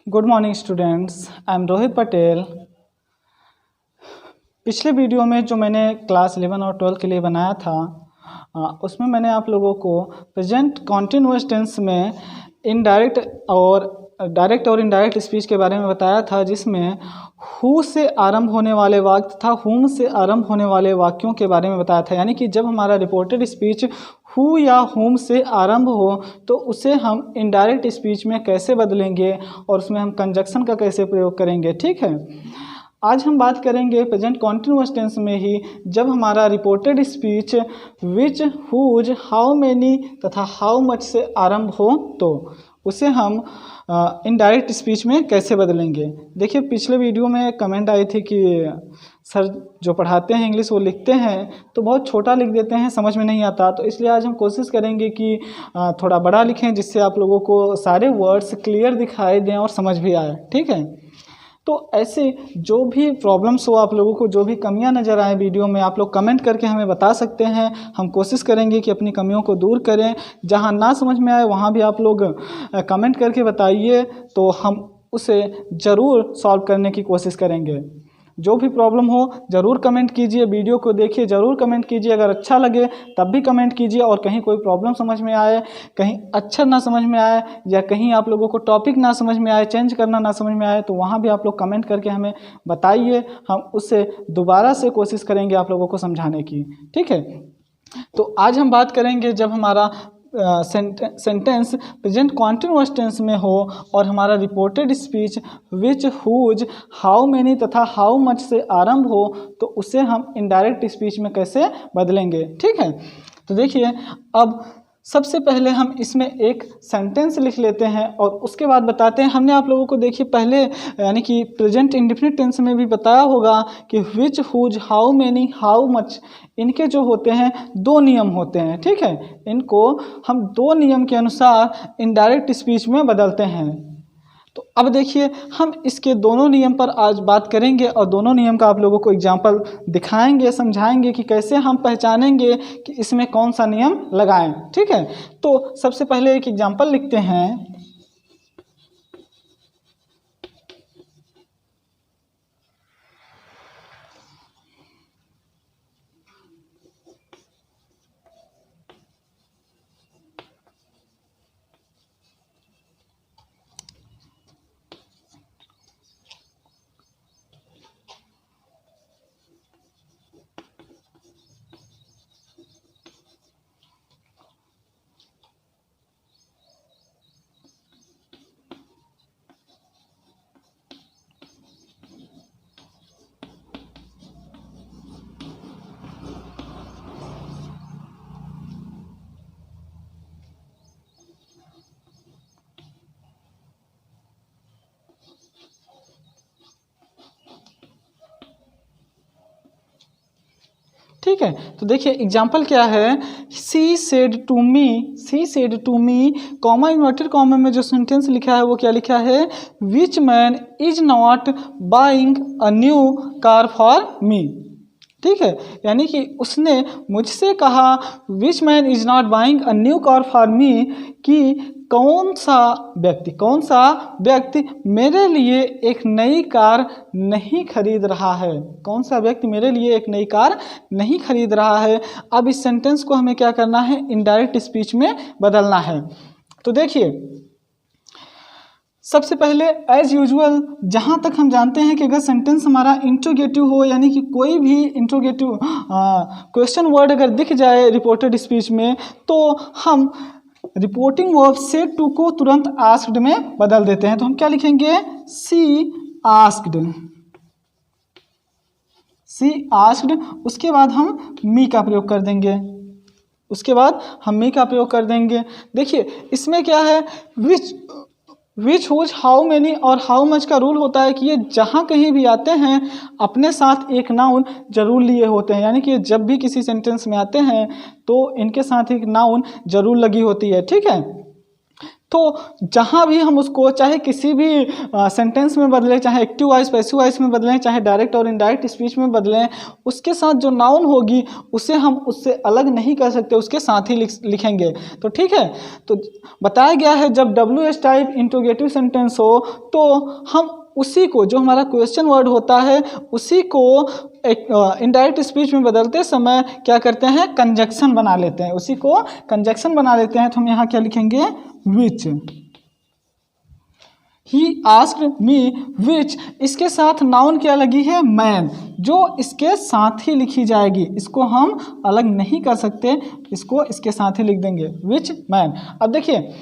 Good morning students, I am Rohit Patel. पिछले video में जो मैंने क्लास 11 और 12 के लिए बनाया था उसमें मैंने आप लोगों को प्रेजेंट कॉन्टिन्यूअस टेंस में डायरेक्ट और इनडायरेक्ट स्पीच के बारे में बताया था, जिसमें हु से आरंभ होने वाले वाक्य तथा हुम से आरंभ होने वाले वाक्यों के बारे में बताया था। यानी कि जब हमारा रिपोर्टेड स्पीच हु या हुम से आरंभ हो तो उसे हम इनडायरेक्ट स्पीच में कैसे बदलेंगे और उसमें हम कंजक्शन का कैसे प्रयोग करेंगे। ठीक है, आज हम बात करेंगे प्रेजेंट कॉन्टिन्यूअस टेंस में ही जब हमारा reported speech which, whose, how many तथा हाउ मच से आरंभ हो तो उसे हम इनडायरेक्ट स्पीच में कैसे बदलेंगे। देखिए, पिछले वीडियो में कमेंट आई थी कि सर जो पढ़ाते हैं इंग्लिश वो लिखते हैं तो बहुत छोटा लिख देते हैं, समझ में नहीं आता। तो इसलिए आज हम कोशिश करेंगे कि थोड़ा बड़ा लिखें, जिससे आप लोगों को सारे वर्ड्स क्लियर दिखाई दें और समझ भी आए। ठीक है, तो ऐसे जो भी प्रॉब्लम्स हो, आप लोगों को जो भी कमियां नज़र आए वीडियो में, आप लोग कमेंट करके हमें बता सकते हैं। हम कोशिश करेंगे कि अपनी कमियों को दूर करें। जहां ना समझ में आए वहां भी आप लोग कमेंट करके बताइए, तो हम उसे ज़रूर सॉल्व करने की कोशिश करेंगे। जो भी प्रॉब्लम हो ज़रूर कमेंट कीजिए, वीडियो को देखिए, ज़रूर कमेंट कीजिए। अगर अच्छा लगे तब भी कमेंट कीजिए, और कहीं कोई प्रॉब्लम समझ में आए, कहीं अक्षर ना समझ में आए, या कहीं आप लोगों को टॉपिक ना समझ में आए, चेंज करना ना समझ में आए, तो वहाँ भी आप लोग कमेंट करके हमें बताइए। हम उससे दोबारा से कोशिश करेंगे आप लोगों को समझाने की। ठीक है, तो आज हम बात करेंगे जब हमारा सेंटेंस प्रेजेंट कॉन्टिन्यूअस टेंस में हो और हमारा reported speech which, whose, how many तथा हाउ मच से आरंभ हो तो उसे हम इनडायरेक्ट स्पीच में कैसे बदलेंगे। ठीक है, तो देखिए, अब सबसे पहले हम इसमें एक सेंटेंस लिख लेते हैं और उसके बाद बताते हैं। हमने आप लोगों को देखिए पहले यानी कि प्रेजेंट इंडेफिनिट टेंस में भी बताया होगा कि which, whose, how many, how much, इनके जो होते हैं दो नियम होते हैं। ठीक है, इनको हम दो नियम के अनुसार इनडायरेक्ट स्पीच में बदलते हैं। तो अब देखिए, हम इसके दोनों नियम पर आज बात करेंगे और दोनों नियम का आप लोगों को एग्जाम्पल दिखाएंगे, समझाएंगे कि कैसे हम पहचानेंगे कि इसमें कौन सा नियम लगाएं। ठीक है, तो सबसे पहले एक एग्जाम्पल लिखते हैं। ठीक है, तो देखिए एग्जाम्पल क्या है। She said to me comma inverted comma में जो सेंटेंस लिखा है वो क्या लिखा है, which man is not buying a new car for me. ठीक है, यानी कि उसने मुझसे कहा which man is not buying a new car for me, कि कौन सा व्यक्ति मेरे लिए एक नई कार नहीं खरीद रहा है। कौन सा व्यक्ति मेरे लिए एक नई कार नहीं खरीद रहा है। अब इस सेंटेंस को हमें क्या करना है, इनडायरेक्ट स्पीच में बदलना है। तो देखिए, सबसे पहले एज यूजुअल जहाँ तक हम जानते हैं कि अगर सेंटेंस हमारा इंट्रोगेटिव हो, यानी कि कोई भी इंट्रोगेटिव क्वेश्चन वर्ड अगर दिख जाए रिपोर्टेड स्पीच में, तो हम रिपोर्टिंग वर्ब सेड टू को तुरंत आस्क्ड में बदल देते हैं। तो हम क्या लिखेंगे, सी आस्क्ड। उसके बाद हम मी का प्रयोग कर देंगे। देखिए, इसमें क्या है, विच, हुज, हाउ मेनी और हाउ मच का रूल होता है कि ये जहाँ कहीं भी आते हैं अपने साथ एक नाउन जरूर लिए होते हैं। यानी कि जब भी किसी सेंटेंस में आते हैं तो इनके साथ एक नाउन जरूर लगी होती है। ठीक है, तो जहाँ भी हम उसको चाहे किसी भी सेंटेंस में बदलें, चाहे एक्टिव वॉइस पैसिव वॉइस में बदलें, चाहे डायरेक्ट और इनडायरेक्ट स्पीच में बदलें, उसके साथ जो नाउन होगी उसे हम उससे अलग नहीं कर सकते, उसके साथ ही लिखेंगे। तो ठीक है, तो बताया गया है जब WH टाइप इंट्रोगेटिव सेंटेंस हो तो हम उसी को, जो हमारा क्वेश्चन वर्ड होता है, उसी को एक इनडायरेक्ट स्पीच में बदलते समय क्या करते हैं, कंजक्शन बना लेते हैं, उसी को कंजक्शन बना लेते हैं। तो हम यहाँ क्या लिखेंगे, विच। ही आस्क्ड मी विच, इसके साथ नाउन क्या लगी है, मैन, जो इसके साथ ही लिखी जाएगी, इसको हम अलग नहीं कर सकते, इसको इसके साथ ही लिख देंगे, विच मैन। अब देखिए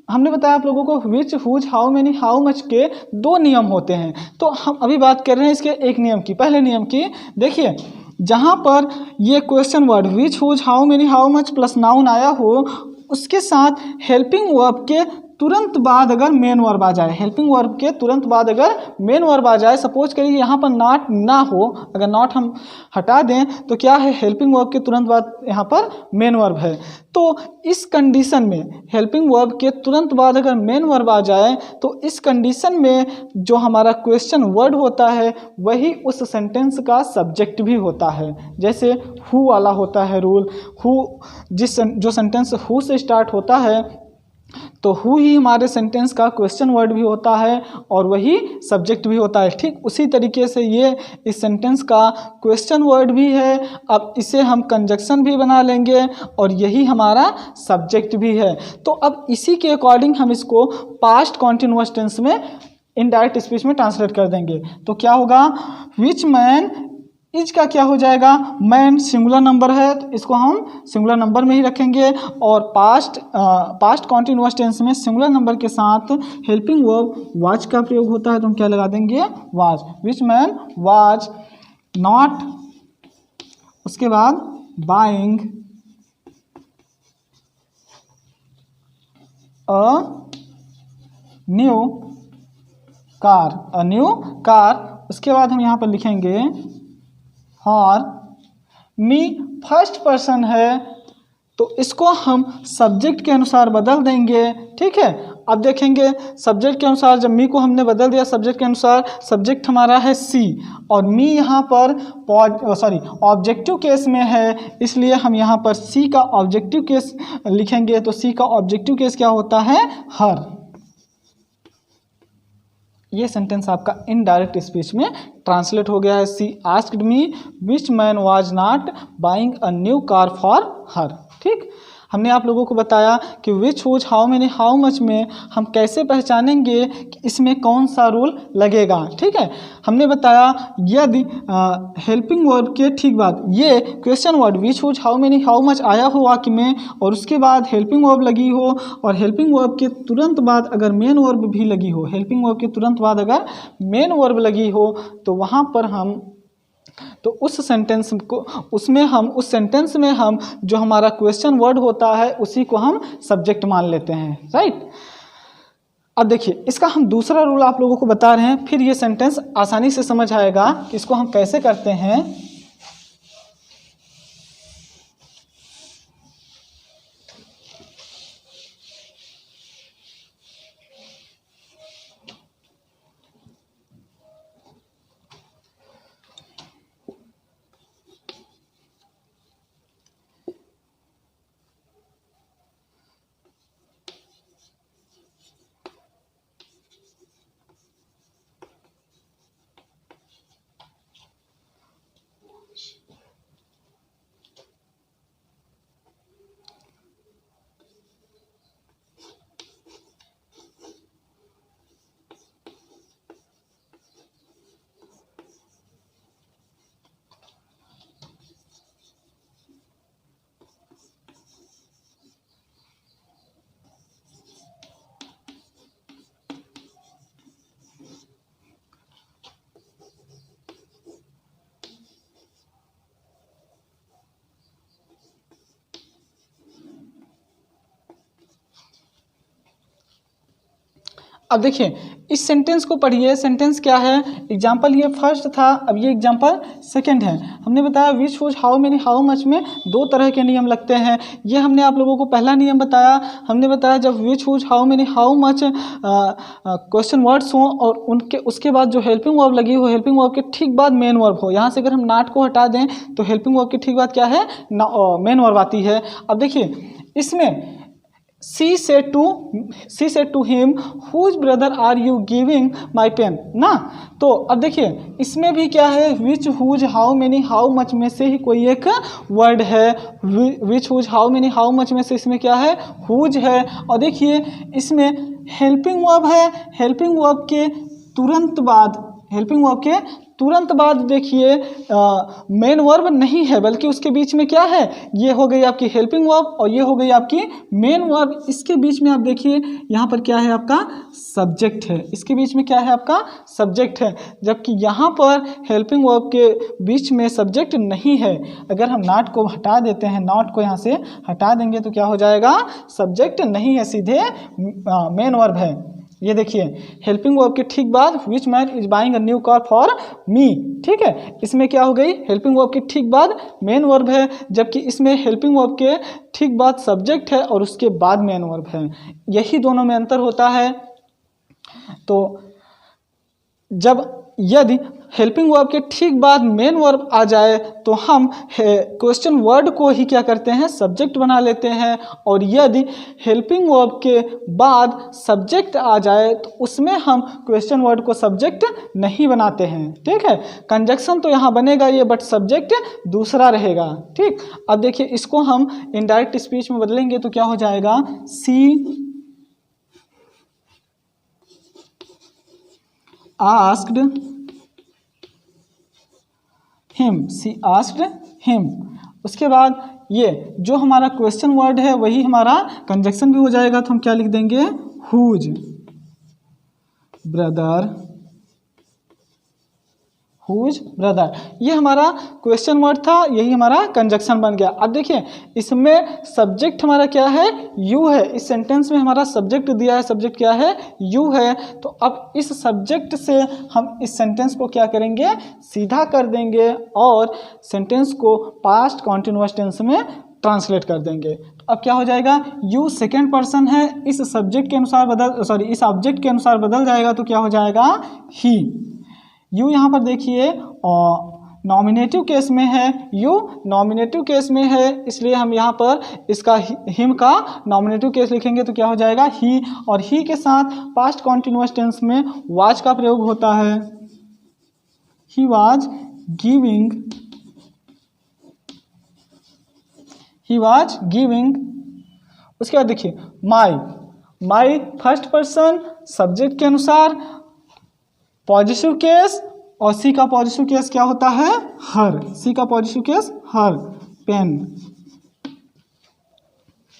हमने बताया आप लोगों को which, whose, how many, how much के दो नियम होते हैं। तो हम अभी बात कर रहे हैं इसके एक नियम की, पहले नियम की। देखिए जहाँ पर ये question word which, whose, how many, how much plus noun आया हो, उसके साथ हेल्पिंग वर्ब के तुरंत बाद अगर मेन वर्ब आ जाए, हेल्पिंग वर्ब के तुरंत बाद अगर मेन वर्ब आ जाए, सपोज करिए यहाँ पर नॉट ना हो, अगर नॉट हम हटा दें तो क्या है, हेल्पिंग वर्ब के तुरंत बाद यहाँ पर मेन वर्ब है। तो इस कंडीशन में हेल्पिंग वर्ब के तुरंत बाद अगर मेन वर्ब आ जाए तो इस कंडीशन में जो हमारा क्वेश्चन वर्ड होता है वही उस सेंटेंस का सब्जेक्ट भी होता है। जैसे हु वाला होता है रूल, हु जो सेंटेंस हु से स्टार्ट होता है तो हु ही हमारे सेंटेंस का क्वेश्चन वर्ड भी होता है और वही सब्जेक्ट भी होता है। ठीक उसी तरीके से ये इस सेंटेंस का क्वेश्चन वर्ड भी है, अब इसे हम कंजक्शन भी बना लेंगे और यही हमारा सब्जेक्ट भी है। तो अब इसी के अकॉर्डिंग हम इसको पास्ट कॉन्टिन्यूअस टेंस में इनडायरेक्ट स्पीच में ट्रांसलेट कर देंगे। तो क्या होगा, विच मैन, इज का क्या हो जाएगा, मैन सिंगुलर नंबर है तो इसको हम सिंगुलर नंबर में ही रखेंगे, और पास्ट कॉन्टिन्यूअस टेंस में सिंगुलर नंबर के साथ हेल्पिंग वर्ब वाज का प्रयोग होता है तो हम क्या लगा देंगे, was. Which man was not, उसके बाद बाइंग अ न्यू कार, उसके बाद हम यहाँ पर लिखेंगे और मी फर्स्ट पर्सन है तो इसको हम सब्जेक्ट के अनुसार बदल देंगे। ठीक है, अब देखेंगे सब्जेक्ट के अनुसार, जब मी को हमने बदल दिया सब्जेक्ट के अनुसार, सब्जेक्ट हमारा है सी और मी यहाँ पर ऑब्जेक्टिव केस में है, इसलिए हम यहाँ पर सी का ऑब्जेक्टिव केस लिखेंगे। तो सी का ऑब्जेक्टिव केस क्या होता है, हर। ये सेंटेंस आपका इनडायरेक्ट स्पीच में ट्रांसलेट हो गया है। She asked me which man was not buying a new car for her. ठीक, हमने आप लोगों को बताया कि which, whose, how many, how much में हम कैसे पहचानेंगे कि इसमें कौन सा रूल लगेगा। ठीक है, हमने बताया यदि हेल्पिंग वर्ब के ठीक बाद ये question word which, whose, how many, how much आया हो वाक्य में और उसके बाद हेल्पिंग वर्ब लगी हो और हेल्पिंग वर्ब के तुरंत बाद अगर मेन वर्ब भी लगी हो, हेल्पिंग वर्ब के तुरंत बाद अगर मेन वर्ब लगी हो तो वहाँ पर हम तो उस सेंटेंस में हम जो हमारा क्वेश्चन वर्ड होता है उसी को हम सब्जेक्ट मान लेते हैं। राइट, अब देखिए इसका हम दूसरा रूल आप लोगों को बता रहे हैं, फिर ये सेंटेंस आसानी से समझ आएगा कि इसको हम कैसे करते हैं। अब देखिए इस सेंटेंस को पढ़िए, सेंटेंस क्या है, एग्जाम्पल ये फर्स्ट था, अब ये एग्जाम्पल सेकंड है। हमने बताया which whose how many how much में दो तरह के नियम लगते हैं, ये हमने आप लोगों को पहला नियम बताया। हमने बताया जब which whose how many how much question words हों और उनके उसके बाद जो हेल्पिंग वर्ब लगी हो, हेल्पिंग वर्ब के ठीक बाद मेन वर्ब हो। यहाँ से अगर हम नॉट को हटा दें तो हेल्पिंग वर्ब के ठीक बाद क्या है, मेन वर्ब आती है। अब देखिए इसमें She said to him, whose brother are you giving my pen? ना, तो अब देखिए इसमें भी क्या है, which, whose, how many, how much में से ही कोई एक वर्ड है। which, whose, how many, how much में से इसमें क्या है, whose है। और देखिए इसमें हेल्पिंग वर्ब है, हेल्पिंग वर्ब के तुरंत बाद, हेल्पिंग वर्ब के तुरंत बाद देखिए मेन वर्ब नहीं है, बल्कि उसके बीच में क्या है, ये हो गई आपकी हेल्पिंग वर्ब और ये हो गई आपकी मेन वर्ब। इसके बीच में आप देखिए यहाँ पर क्या है, आपका सब्जेक्ट है, इसके बीच में क्या है, आपका सब्जेक्ट है, जबकि यहाँ पर हेल्पिंग वर्ब के बीच में सब्जेक्ट नहीं है। अगर हम नॉट को हटा देते हैं, नॉट को यहाँ से हटा देंगे तो क्या हो जाएगा, सब्जेक्ट नहीं है, सीधे मेन वर्ब है। ये देखिए हेल्पिंग वर्ब के ठीक बाद which man is buying a new car for me, ठीक है, इसमें क्या हो गई, हेल्पिंग वर्ब के ठीक बाद मेन वर्ब है, जबकि इसमें हेल्पिंग वर्ब के ठीक बाद सब्जेक्ट है और उसके बाद मेन वर्ब है। यही दोनों में अंतर होता है। तो जब यदि हेल्पिंग वर्ब के ठीक बाद मेन वर्ब आ जाए तो हम क्वेश्चन वर्ड को ही क्या करते हैं, सब्जेक्ट बना लेते हैं, और यदि हेल्पिंग वर्ब के बाद सब्जेक्ट आ जाए तो उसमें हम क्वेश्चन वर्ड को सब्जेक्ट नहीं बनाते हैं, ठीक है। कंजक्शन तो यहाँ बनेगा ये, बट सब्जेक्ट दूसरा रहेगा, ठीक। अब देखिए इसको हम इनडायरेक्ट स्पीच में बदलेंगे तो क्या हो जाएगा, सी asked him, she asked him। उसके बाद ये जो हमारा क्वेश्चन वर्ड है वही हमारा कंजक्शन भी हो जाएगा, तो हम क्या लिख देंगे, whose brother, whose brother। ये हमारा क्वेश्चन वर्ड था, यही हमारा कंजक्शन बन गया। अब देखिए इसमें सब्जेक्ट हमारा क्या है, यू है, इस सेंटेंस में हमारा सब्जेक्ट दिया है, सब्जेक्ट क्या है, यू है। तो अब इस सब्जेक्ट से हम इस सेंटेंस को क्या करेंगे, सीधा कर देंगे और सेंटेंस को पास्ट कॉन्टिन्यूअस टेंस में ट्रांसलेट कर देंगे। तो अब क्या हो जाएगा, यू सेकेंड पर्सन है, इस सब्जेक्ट के अनुसार इस ऑब्जेक्ट के अनुसार बदल जाएगा तो क्या हो जाएगा, ही। यू यहाँ पर देखिए नॉमिनेटिव केस में है, यू नॉमिनेटिव केस में है, इसलिए हम यहाँ पर इसका हिम का नॉमिनेटिव केस लिखेंगे तो क्या हो जाएगा, ही। और ही के साथ पास्ट कॉन्टिन्यूअस टेंस में वाज का प्रयोग होता है, he was giving, he was giving. उसके बाद देखिए माई फर्स्ट पर्सन सब्जेक्ट के अनुसार पॉजिटिव केस, और सी का पॉजिटिव केस क्या होता है, हर, सी का पॉजिटिव केस हर पेन,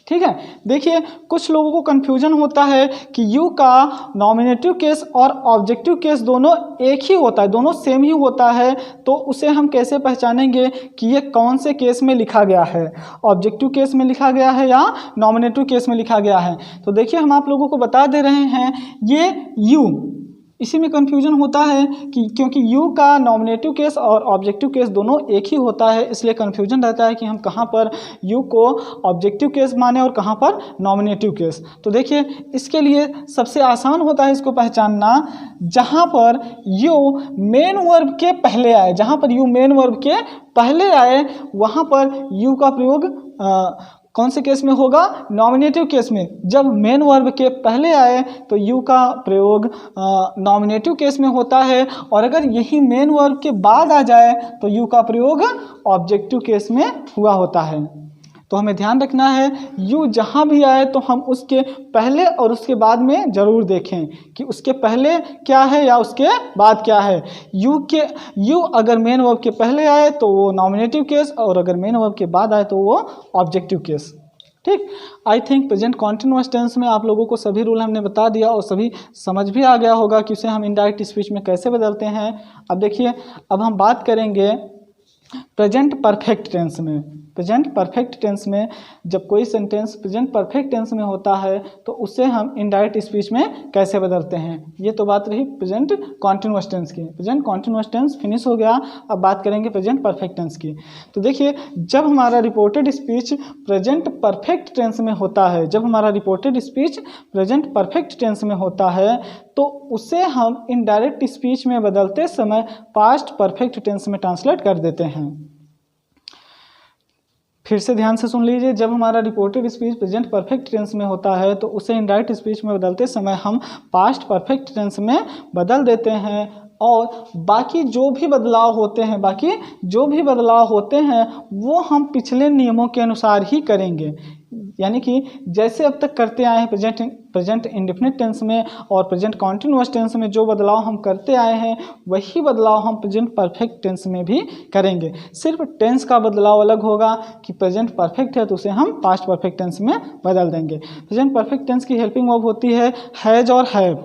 ठीक है। देखिए कुछ लोगों को कंफ्यूजन होता है कि यू का नॉमिनेटिव केस और ऑब्जेक्टिव केस दोनों एक ही होता है, दोनों सेम ही होता है, तो उसे हम कैसे पहचानेंगे कि ये कौन से केस में लिखा गया है, ऑब्जेक्टिव केस में लिखा गया है या नॉमिनेटिव केस में लिखा गया है। तो देखिए हम आप लोगों को बता दे रहे हैं, ये यू, इसी में कंफ्यूजन होता है कि क्योंकि यू का नॉमिनेटिव केस और ऑब्जेक्टिव केस दोनों एक ही होता है, इसलिए कंफ्यूजन रहता है कि हम कहाँ पर यू को ऑब्जेक्टिव केस माने और कहाँ पर नॉमिनेटिव केस। तो देखिए इसके लिए सबसे आसान होता है इसको पहचानना, जहाँ पर यू मेन वर्ब के पहले आए, जहाँ पर यू मेन वर्ब के पहले आए वहाँ पर यू का प्रयोग कौन से केस में होगा, नॉमिनेटिव केस में। जब मेन वर्ब के पहले आए तो यू का प्रयोग नॉमिनेटिव केस में होता है, और अगर यही मेन वर्ब के बाद आ जाए तो यू का प्रयोग ऑब्जेक्टिव केस में हुआ होता है। तो हमें ध्यान रखना है, यू जहाँ भी आए तो हम उसके पहले और उसके बाद में ज़रूर देखें कि उसके पहले क्या है या उसके बाद क्या है। यू अगर मेन वर्ब के पहले आए तो वो नॉमिनेटिव केस, और अगर मेन वर्ब के बाद आए तो वो ऑब्जेक्टिव केस, ठीक। I think present continuous tense में आप लोगों को सभी रूल हमने बता दिया और सभी समझ भी आ गया होगा कि उसे हम इनडायरेक्ट स्पीच में कैसे बदलते हैं। अब देखिए अब हम बात करेंगे प्रेजेंट परफेक्ट टेंस में, प्रेजेंट परफेक्ट टेंस में जब कोई सेंटेंस प्रेजेंट परफेक्ट टेंस में होता है तो उसे हम इनडायरेक्ट स्पीच में कैसे बदलते हैं। ये तो बात रही प्रेजेंट कॉन्टिन्यूअस टेंस की। प्रेजेंट कॉन्टिन्यूअस टेंस फिनिश हो गया, अब बात करेंगे प्रेजेंट परफेक्ट टेंस की। तो देखिए, जब हमारा reported speech present perfect tense में होता है, जब हमारा reported speech present perfect tense में होता है तो उसे हम इनडायरेक्ट स्पीच में बदलते समय पास्ट परफेक्ट टेंस में ट्रांसलेट कर देते हैं। फिर से ध्यान से सुन लीजिए, जब हमारा reported speech present perfect tense में होता है तो उसे इनडायरेक्ट स्पीच में बदलते समय हम पास्ट परफेक्ट टेंस में बदल देते हैं, और बाकी जो भी बदलाव होते हैं वो हम पिछले नियमों के अनुसार ही करेंगे। यानी कि जैसे अब तक करते आए हैं प्रेजेंट इंडेफिनिट टेंस में और प्रेजेंट कॉन्टिन्यूअस टेंस में जो बदलाव हम करते आए हैं वही बदलाव हम प्रेजेंट परफेक्ट टेंस में भी करेंगे। सिर्फ टेंस का बदलाव अलग होगा कि प्रेजेंट परफेक्ट है तो उसे हम पास्ट परफेक्ट टेंस में बदल देंगे। प्रेजेंट परफेक्ट टेंस की हेल्पिंग वर्ब होती है हैज और हैव,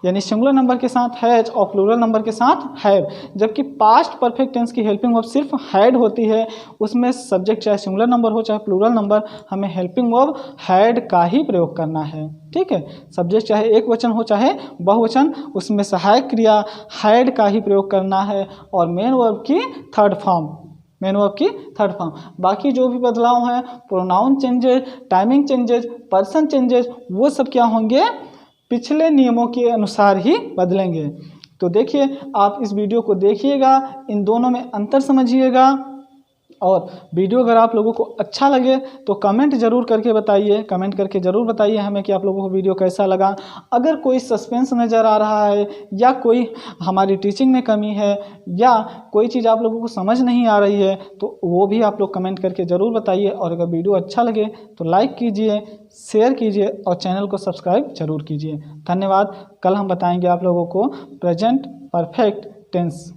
यानी सिंगुलर नंबर के साथ हैज और प्लूरल नंबर के साथ हैव। जबकि पास्ट परफेक्ट टेंस की हेल्पिंग वर्ब सिर्फ हैड होती है, उसमें सब्जेक्ट चाहे सिंगुलर नंबर हो चाहे प्लूरल नंबर, हमें हेल्पिंग वर्ब हैड का ही प्रयोग करना है। ठीक है, सब्जेक्ट चाहे एक वचन हो चाहे बहुवचन, उसमें सहायक क्रिया हैड का ही प्रयोग करना है, और मेन वर्ब की थर्ड फॉर्म। बाकी जो भी बदलाव हैं, pronoun changes, timing changes, person changes, वो सब क्या होंगे, पिछले नियमों के अनुसार ही बदलेंगे। तो देखिए, आप इस वीडियो को देखिएगा, इन दोनों में अंतर समझिएगा, और वीडियो अगर आप लोगों को अच्छा लगे तो कमेंट जरूर करके बताइए हमें कि आप लोगों को वीडियो कैसा लगा। अगर कोई सस्पेंस नज़र आ रहा है या कोई हमारी टीचिंग में कमी है या कोई चीज़ आप लोगों को समझ नहीं आ रही है तो वो भी आप लोग कमेंट करके ज़रूर बताइए। और अगर वीडियो अच्छा लगे तो लाइक कीजिए, शेयर कीजिए और चैनल को सब्सक्राइब जरूर कीजिए। धन्यवाद। कल हम बताएंगे आप लोगों को प्रेजेंट परफेक्ट टेंस।